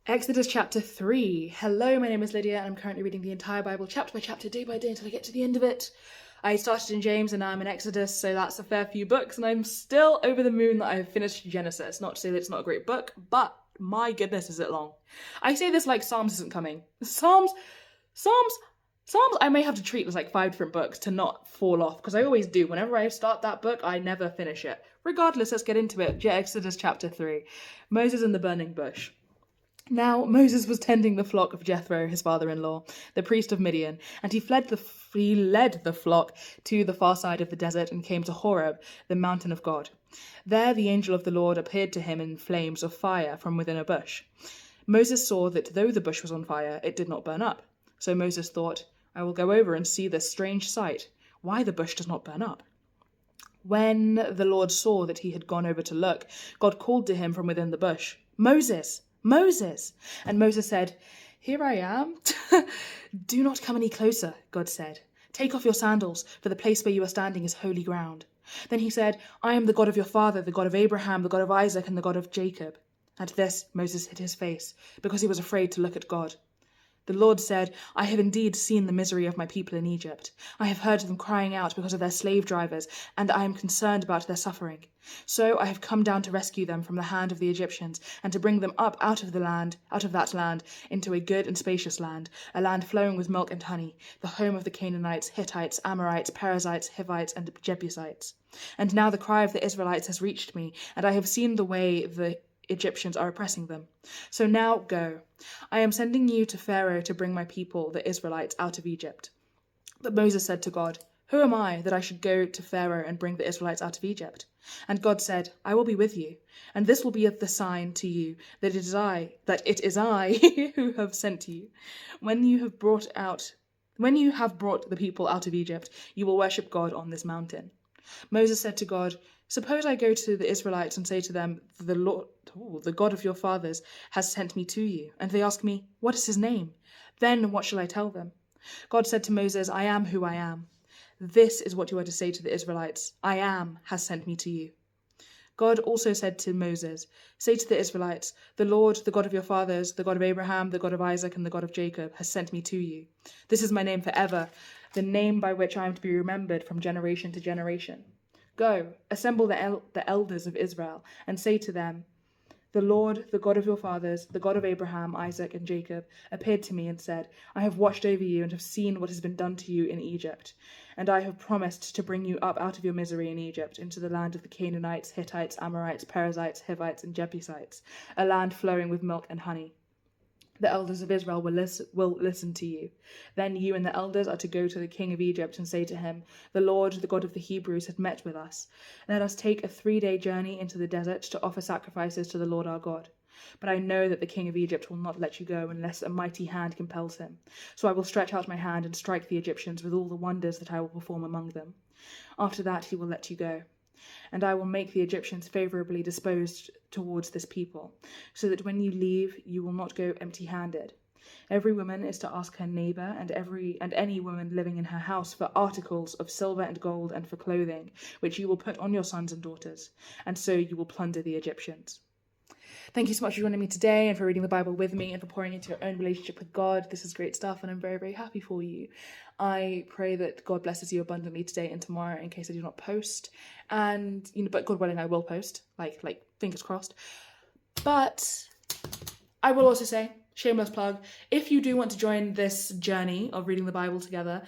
Exodus chapter 3. Hello, my name is Lydia and I'm currently reading the entire Bible chapter by chapter, day by day until I get to the end of it. I started in James and now I'm in Exodus, so that's a fair few books and I'm still over the moon that I've finished Genesis. Not to say that it's not a great book, but my goodness is it long. I say this like Psalms isn't coming. Psalms, I may have to treat as like 5 different books to not fall off, because I always do. Whenever I start that book, I never finish it. Regardless, let's get into it. Exodus chapter 3. Moses and the burning bush. Now Moses was tending the flock of Jethro, his father-in-law, the priest of Midian, and he led the flock to the far side of the desert and came to Horeb, the mountain of God. There the angel of the Lord appeared to him in flames of fire from within a bush. Moses saw that though the bush was on fire, it did not burn up. So Moses thought, I will go over and see this strange sight, why the bush does not burn up. When the Lord saw that he had gone over to look, God called to him from within the bush, Moses! Moses! And Moses said, Here I am. Do not come any closer, God said. Take off your sandals, for the place where you are standing is holy ground. Then he said, I am the God of your father, the God of Abraham, the God of Isaac, and the God of Jacob. At this, Moses hid his face, because he was afraid to look at God. The Lord said, I have indeed seen the misery of my people in Egypt. I have heard them crying out because of their slave drivers, and I am concerned about their suffering. So I have come down to rescue them from the hand of the Egyptians, and to bring them up out of that land, into a good and spacious land, a land flowing with milk and honey, the home of the Canaanites, Hittites, Amorites, Perizzites, Hivites, and Jebusites. And now the cry of the Israelites has reached me, and I have seen the way the Egyptians are oppressing them. So now go. I am sending you to Pharaoh to bring my people, the Israelites, out of Egypt. But Moses said to God, Who am I that I should go to Pharaoh and bring the Israelites out of Egypt? And God said, I will be with you, and this will be the sign to you that it is I who have sent you. When you have brought the people out of Egypt, you will worship God on this mountain. Moses said to God, Suppose I go to the Israelites and say to them, The Lord, the God of your fathers, has sent me to you. And they ask me, What is his name? Then what shall I tell them? God said to Moses, I am who I am. This is what you are to say to the Israelites, I am has sent me to you. God also said to Moses, Say to the Israelites, The Lord, the God of your fathers, the God of Abraham, the God of Isaac, and the God of Jacob, has sent me to you. This is my name forever, the name by which I am to be remembered from generation to generation. Go, assemble the elders of Israel, and say to them, The Lord, the God of your fathers, the God of Abraham, Isaac, and Jacob, appeared to me and said, I have watched over you and have seen what has been done to you in Egypt. And I have promised to bring you up out of your misery in Egypt into the land of the Canaanites, Hittites, Amorites, Perizzites, Hivites, and Jebusites, a land flowing with milk and honey. The elders of Israel will listen to you. Then you and the elders are to go to the king of Egypt and say to him, The Lord, the God of the Hebrews, has met with us. Let us take a 3-day journey into the desert to offer sacrifices to the Lord our God. But I know that the king of Egypt will not let you go unless a mighty hand compels him. So I will stretch out my hand and strike the Egyptians with all the wonders that I will perform among them. After that he will let you go. And I will make the Egyptians favourably disposed towards this people, so that when you leave, you will not go empty-handed. Every woman is to ask her neighbour and any woman living in her house for articles of silver and gold and for clothing, which you will put on your sons and daughters, and so you will plunder the Egyptians. Thank you so much for joining me today and for reading the Bible with me and for pouring into your own relationship with God. This is great stuff and I'm very, very happy for you. I pray that God blesses you abundantly today and tomorrow in case I do not post. And, but God willing, I will post, like fingers crossed. But I will also say, shameless plug, if you do want to join this journey of reading the Bible together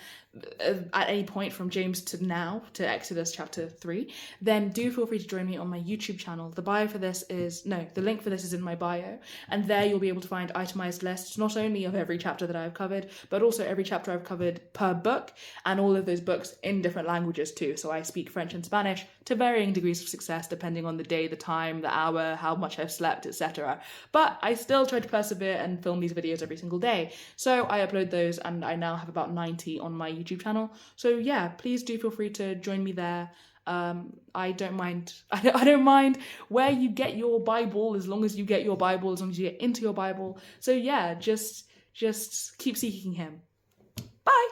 at any point from James to now, to Exodus chapter 3, then do feel free to join me on my YouTube channel. The link for this is in my bio, and there you'll be able to find itemized lists, not only of every chapter that I've covered, but also every chapter I've covered per book, and all of those books in different languages too. So I speak French and Spanish to varying degrees of success, depending on the day, the time, the hour, how much I've slept, etc. But I still try to persevere and film these videos every single day. So I upload those, and I now have about 90 on my YouTube channel. So yeah, please do feel free to join me there. I don't mind. I don't mind where you get your Bible, as long as you get your Bible, as long as you get into your Bible. So yeah, just keep seeking him. Bye.